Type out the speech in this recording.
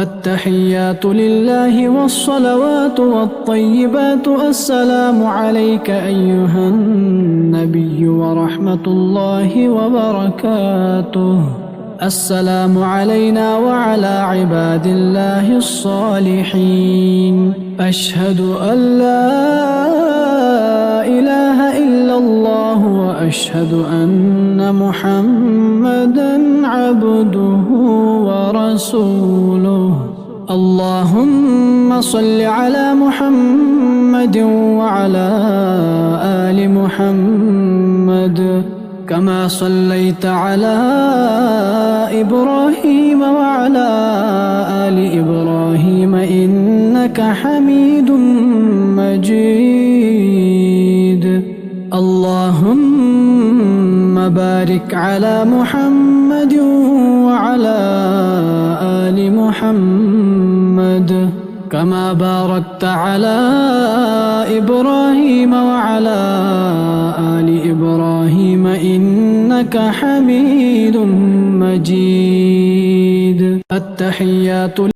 التحيات لله والصلوات والطيبات. السلام عليك أيها النبي ورحمة الله وبركاته. السلام علينا وعلى عباد الله الصالحين. أشهد أن لا إله إلا الله وأشهد أن محمدًا عبده ورسوله. اللهم صل على محمد وعلى آل محمد كما صليت على إبراهيم وعلى آل إبراهيم إنك حميد مجيد. اللهم بارك على محمد وعلى آل محمد كما باركت على إبراهيم وعلى آل إبراهيم إنك حميد مجيد. التحيات